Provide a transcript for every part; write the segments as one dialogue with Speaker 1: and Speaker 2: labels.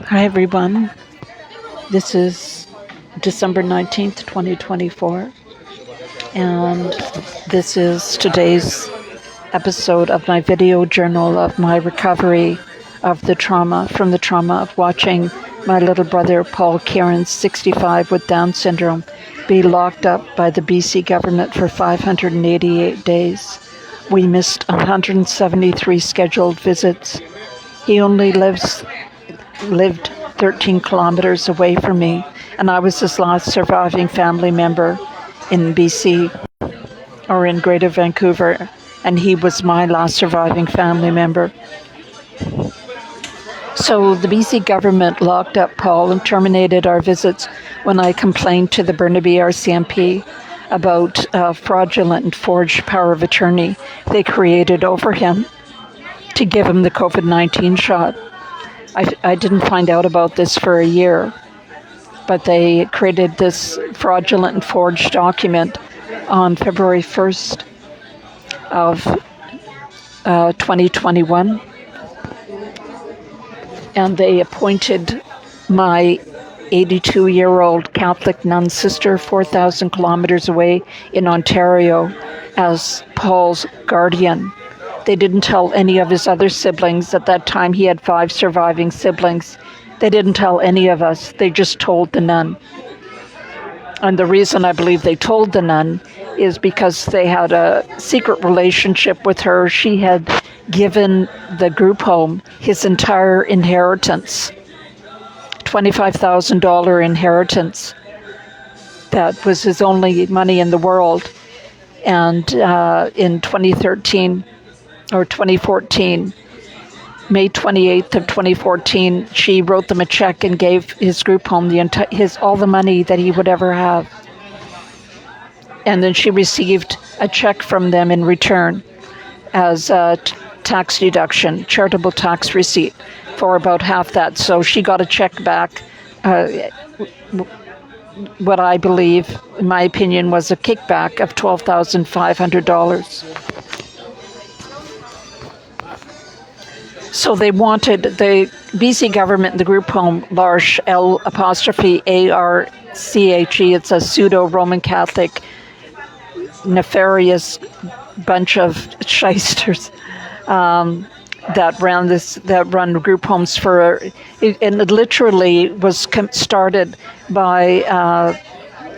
Speaker 1: Hi everyone, this is December 19th, 2024, and this is today's episode of my video journal of my recovery of the trauma of watching my little brother Paul Kierans, 65, with Down syndrome, be locked up by the BC government for 588 days. We missed 173 scheduled visits. He only lived 13 kilometers away from me, and I was his last surviving family member in BC, or in Greater Vancouver, and he was my last surviving family member. So the BC government locked up Paul and terminated our visits when I complained to the Burnaby RCMP about fraudulent and forged power of attorney they created over him to give him the COVID-19 shot. I didn't find out about this for a year, but they created this fraudulent and forged document on February 1st of 2021. And they appointed my 82-year-old Catholic nun sister 4,000 kilometers away in Ontario as Paul's guardian. They didn't tell any of his other siblings. At that time, he had 5 surviving siblings. They didn't tell any of us. They just told the nun. And the reason I believe they told the nun is because they had a secret relationship with her. She had given the group home his entire inheritance, $25,000 inheritance. That was his only money in the world. And in 2014, May 28th of 2014, she wrote them a check and gave his group home all the money that he would ever have. And then she received a check from them in return as a tax deduction, charitable tax receipt, for about half that. So she got a check back, what I believe, in my opinion, was a kickback of $12,500. So they wanted the BC government, the group home, L'Arche, L''ARCHE, it's a pseudo-Roman Catholic, nefarious bunch of shysters that run group homes and it literally was started by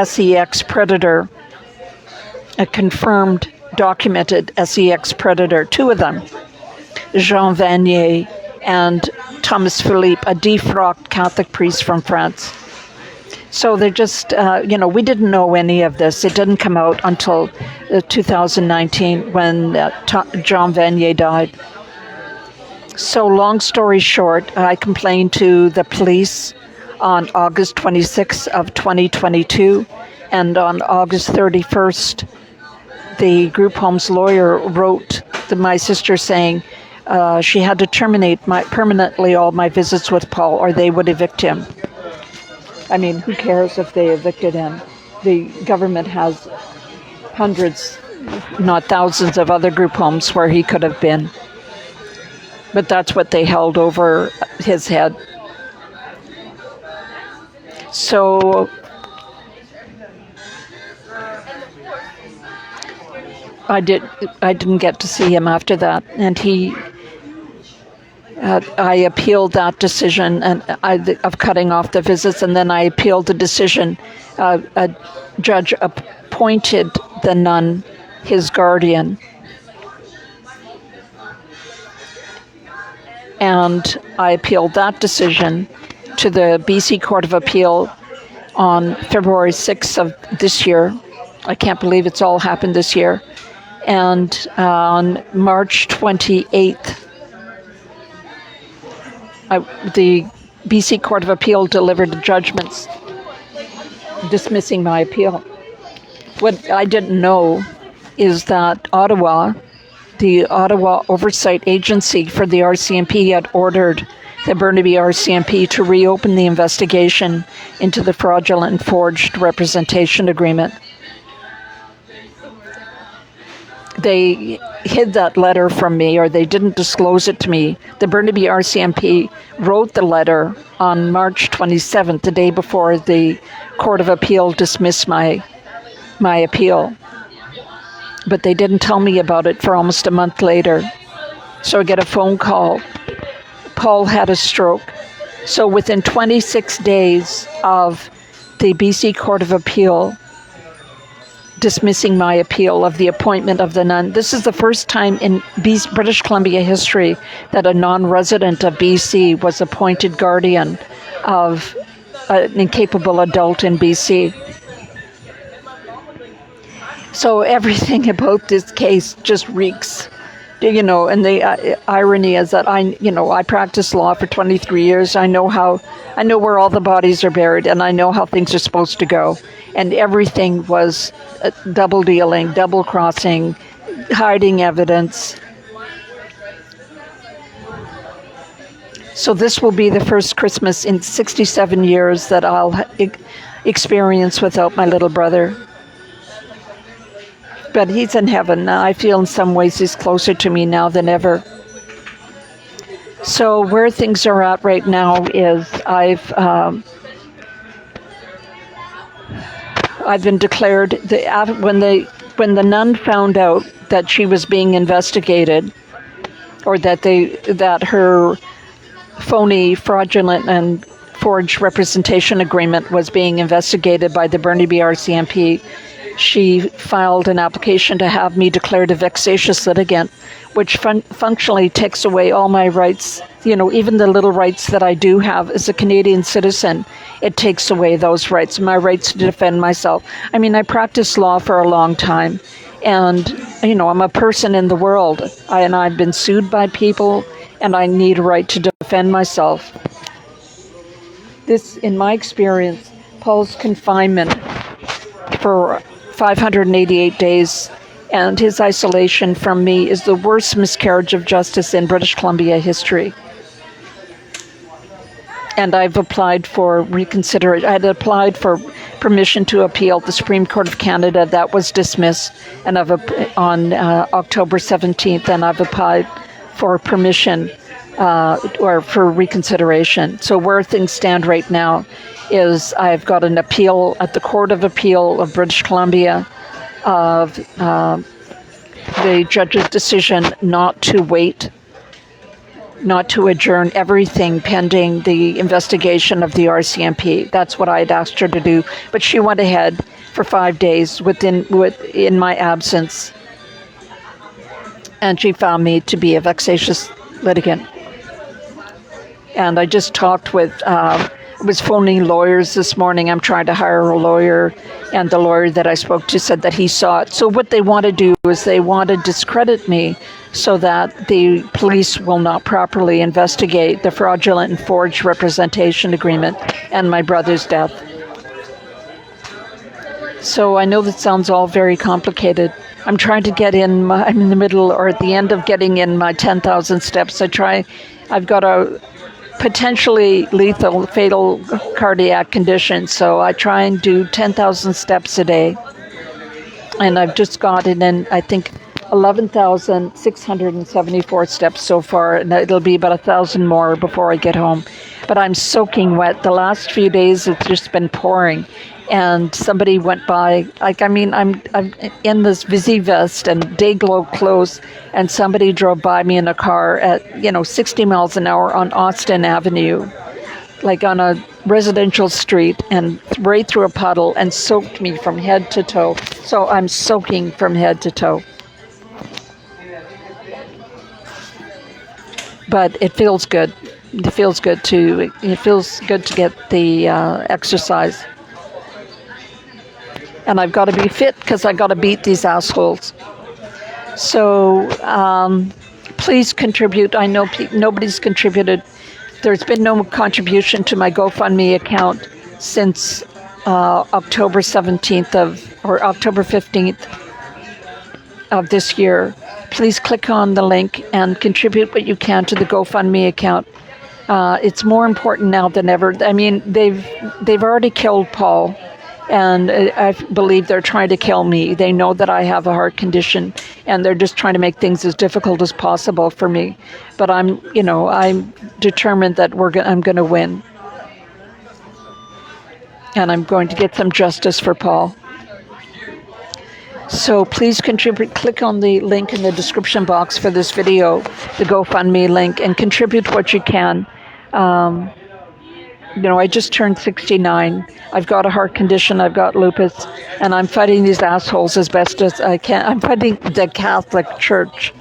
Speaker 1: SEX predator, a confirmed, documented SEX predator, 2 of them. Jean Vanier and Thomas Philippe, a defrocked Catholic priest from France. So they're just, we didn't know any of this. It didn't come out until 2019 when Jean Vanier died. So long story short, I complained to the police on August 26th of 2022, and on August 31st, the group home's lawyer wrote to my sister saying, she had to terminate permanently all my visits with Paul, or they would evict him. I mean, who cares if they evicted him? The government has hundreds, not thousands, of other group homes where he could have been. But that's what they held over his head. So I didn't get to see him after that, and I appealed that decision of cutting off the visits, and then I appealed the decision. A judge appointed the nun his guardian, and I appealed that decision to the BC Court of Appeal on February 6th of this year. I can't believe it's all happened this year. And on March 28th, the BC Court of Appeal delivered judgments dismissing my appeal. What I didn't know is that the Ottawa Oversight Agency for the RCMP had ordered the Burnaby RCMP to reopen the investigation into the fraudulent and forged representation agreement. they hid that letter from me, or they didn't disclose it to me. The Burnaby RCMP wrote the letter on March 27th, the day before the Court of Appeal dismissed my appeal. But they didn't tell me about it for almost a month later. So I get a phone call. Paul had a stroke. So within 26 days of the BC Court of Appeal dismissing my appeal of the appointment of the nun, this is the first time in British Columbia history that a non-resident of BC was appointed guardian of an incapable adult in BC. So everything about this case just reeks, and the irony is that I practiced law for 23 years. I know where all the bodies are buried, and I know how things are supposed to go. And everything was double dealing, double crossing, hiding evidence. So this will be the first Christmas in 67 years that I'll experience without my little brother. But he's in heaven. I feel in some ways he's closer to me now than ever. So where things are at right now is I've been declared, when the nun found out that she was being investigated, or that her phony, fraudulent, and forged representation agreement was being investigated by the Burnaby RCMP, she filed an application to have me declared a vexatious litigant, which functionally takes away all my rights, even the little rights that I do have as a Canadian citizen. It takes away those rights, my rights to defend myself. I mean, I practiced law for a long time, and, I'm a person in the world, and I've been sued by people, and I need a right to defend myself. This, in my experience, Paul's confinement for 588 days and his isolation from me is the worst miscarriage of justice in British Columbia history. And I've applied for reconsideration. I had applied for permission to appeal the Supreme Court of Canada. That was dismissed, and on October 17th, and I've applied for permission or for reconsideration. So where things stand right now is I've got an appeal at the Court of Appeal of British Columbia of the judge's decision not to adjourn everything pending the investigation of the RCMP. That's what I had asked her to do, but she went ahead for 5 days in my absence, and she found me to be a vexatious litigant. And I just talked with, I was phoning lawyers this morning. I'm trying to hire a lawyer, and the lawyer that I spoke to said that he saw it. So what they want to do is they want to discredit me so that the police will not properly investigate the fraudulent and forged representation agreement and my brother's death. So I know that sounds all very complicated. I'm trying to I'm in the middle or at the end of getting in my 10,000 steps. I've got a potentially lethal, fatal cardiac condition, so I try and do 10,000 steps a day. And I've just gotten in, I think, 11,674 steps so far, and it'll be about 1,000 more before I get home. But I'm soaking wet. The last few days it's just been pouring, and somebody went by. I'm in this Visi vest and day glow clothes, and somebody drove by me in a car at 60 miles an hour on Austin Avenue, like on a residential street, and right through a puddle, and soaked me from head to toe. So I'm soaking from head to toe. But it feels good. It feels good to get the exercise. And I've got to be fit because I've got to beat these assholes. So please contribute. I know nobody's contributed. There's been no contribution to my GoFundMe account since October 17th or October 15th of this year. Please click on the link and contribute what you can to the GoFundMe account. It's more important now than ever. I mean, they've already killed Paul, And I believe they're trying to kill me. They know that I have a heart condition, and they're just trying to make things as difficult as possible for me. But I'm determined that I'm going to win, and I'm going to get some justice for Paul. So please contribute. Click on the link in the description box for this video, the GoFundMe link, and contribute what you can. I just turned 69. I've got a heart condition. I've got lupus, and I'm fighting these assholes as best as I can. I'm fighting the Catholic Church.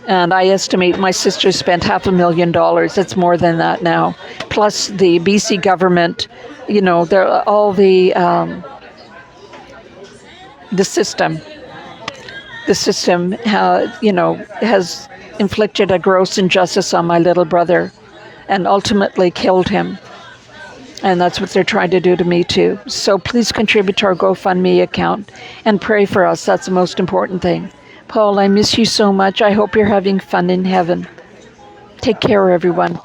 Speaker 1: And I estimate my sister spent $500,000. It's more than that now. Plus the BC government, all the system. The system, has inflicted a gross injustice on my little brother and ultimately killed him. And that's what they're trying to do to me too. So please contribute to our GoFundMe account and pray for us. That's the most important thing. Paul, I miss you so much. I hope you're having fun in heaven. Take care, everyone.